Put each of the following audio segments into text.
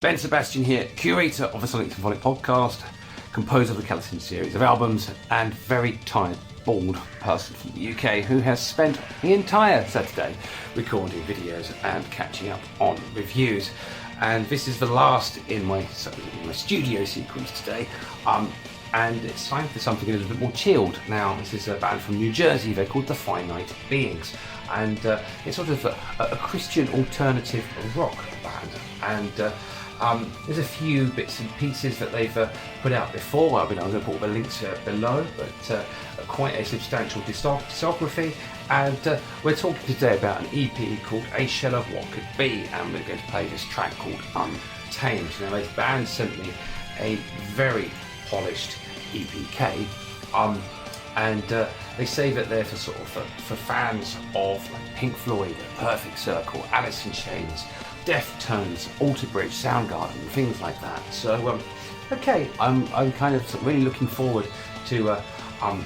Ben Sebastian here, curator of the SYMPHONIC podcast, composer of the Kalasin series of albums, and very tired, bald person from the UK who has spent the entire Saturday recording videos and catching up on reviews. And this is the last in my studio sequence today. And it's time for something a little bit more chilled. Now, this is a band from New Jersey. They're called the FINITE Beings, and it's sort of a Christian alternative rock band. And there's a few bits and pieces that they've put out before. I'm going to put all the links below, but quite a substantial discography. And we're talking today about an EP called A Shell of What Could Be, and we're going to play this track called Untamed. Now, this band sent me a very polished EPK, and they say that they're for fans of like Pink Floyd, Perfect Circle, Alice in Chains, Deftones, Alter Bridge, Soundgarden, things like that. So okay, I'm kind of really looking forward to kind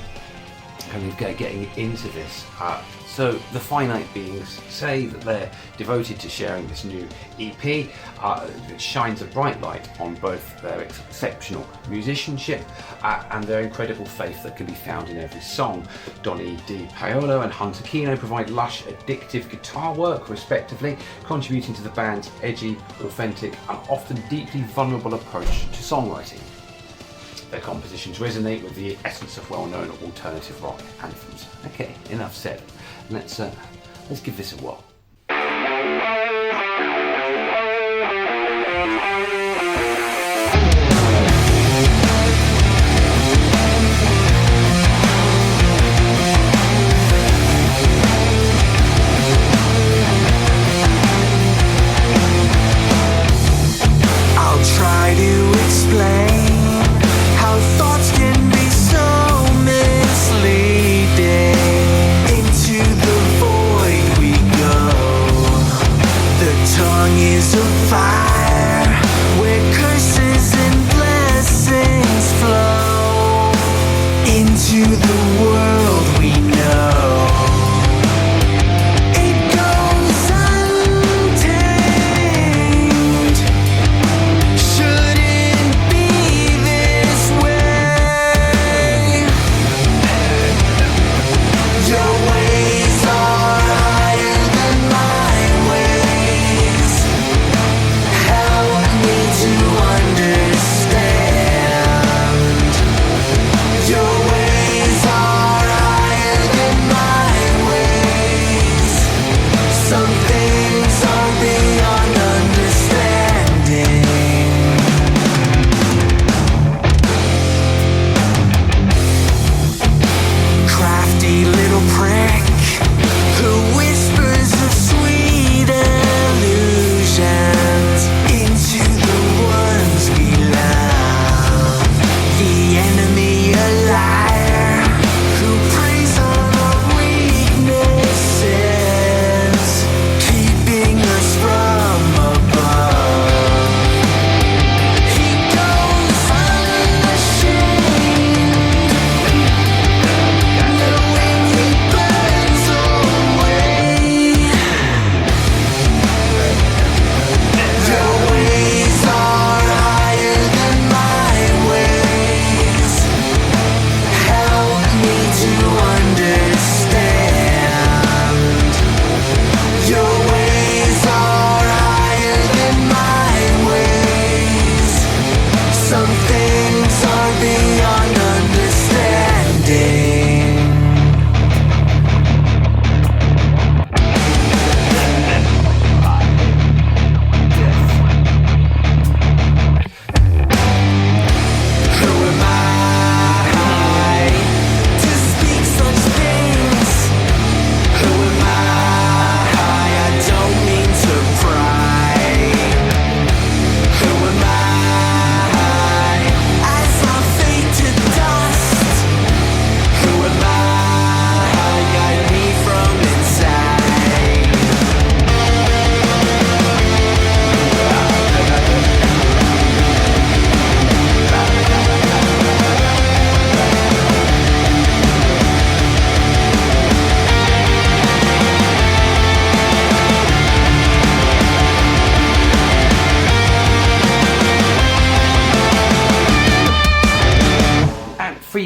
of getting into this. So the FINITE Beings say that they're devoted to sharing this new EP that shines a bright light on both their exceptional musicianship and their incredible faith that can be found in every song. Donny Di Paolo and Hunter Kino provide lush, addictive guitar work, respectively, contributing to the band's edgy, authentic, and often deeply vulnerable approach to songwriting. Their compositions resonate with the essence of well-known alternative rock anthems. Okay, enough said. Let's give this a whirl. I'll try to explain how thoughts can be so misleading. Into the void we go.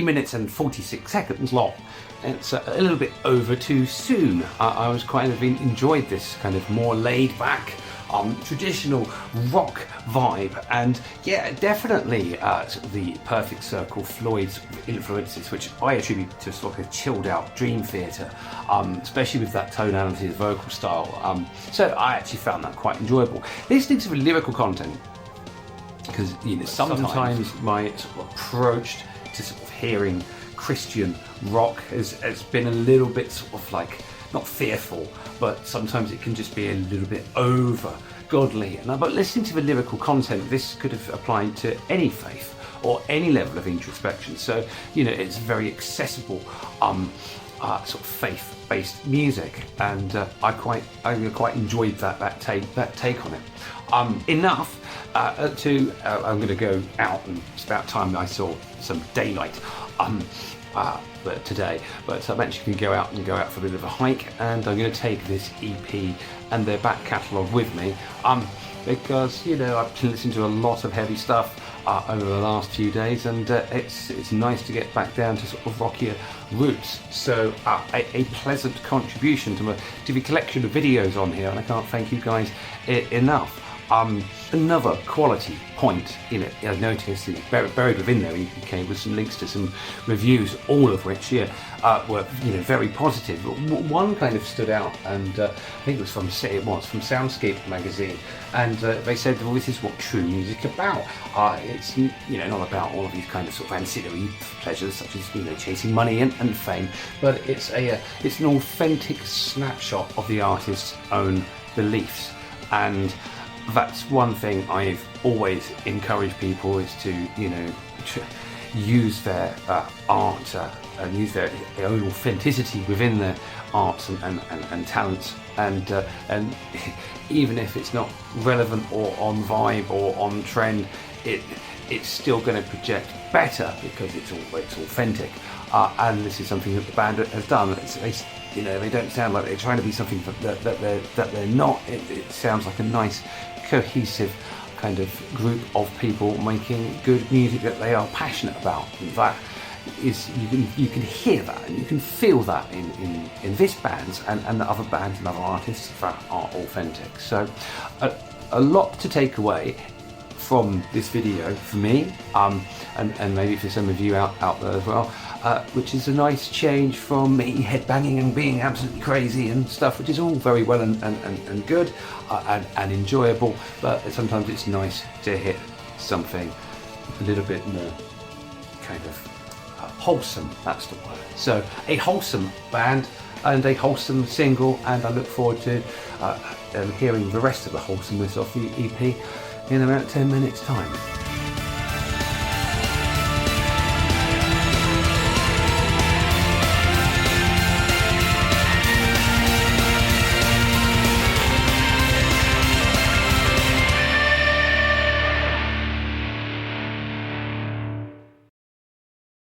minutes and 46 seconds long. It's a little bit over too soon. I was quite enjoyed this kind of more laid back, traditional rock vibe, and yeah, definitely sort of the perfect circle Floyd's influences, which I attribute to sort of chilled out dream theatre, especially with that tonality of vocal style. So I actually found that quite enjoyable. Listening to the lyrical content, because sometimes my sort of approach to sort of hearing Christian rock has been a little bit sort of like, not fearful, but sometimes it can just be a little bit over godly. But listening to the lyrical content, this could have applied to any faith or any level of introspection. So it's very accessible sort of faith-based music, and I quite enjoyed that take on it. Enough I'm going to go out, and it's about time I saw some daylight today, but I'm actually going to go out for a bit of a hike, and I'm going to take this EP and their back catalogue with me, because I've listened to a lot of heavy stuff over the last few days, and it's nice to get back down to sort of rockier roots. So a pleasant contribution to the collection of videos on here, and I can't thank you guys enough. Another quality point, I noticed buried within there with some links to some reviews, all of which were very positive. One kind of stood out, and I think it was from Soundscape magazine, and they said, well, this is what true music is about. It's not about all of these kind of sort of ancillary pleasures such as chasing money and fame, but it's an authentic snapshot of the artist's own beliefs. And that's one thing I've always encouraged people, is to use their art and use their own authenticity within their arts and talents, and even if it's not relevant or on vibe or on trend, it's still going to project better because it's authentic. And this is something that the band has done. They don't sound like they're trying to be something that they're not. It sounds like a nice, cohesive kind of group of people making good music that they are passionate about. And that is, you can hear that and you can feel that in this band and the other bands and other artists that are authentic. So a lot to take away from this video for me, and maybe for some of you out there as well, which is a nice change from me headbanging and being absolutely crazy and stuff, which is all very well and good and enjoyable, but sometimes it's nice to hit something a little bit more kind of wholesome. That's the word. So a wholesome band and a wholesome single, and I look forward to hearing the rest of the wholesomeness of the EP in about 10 minutes time.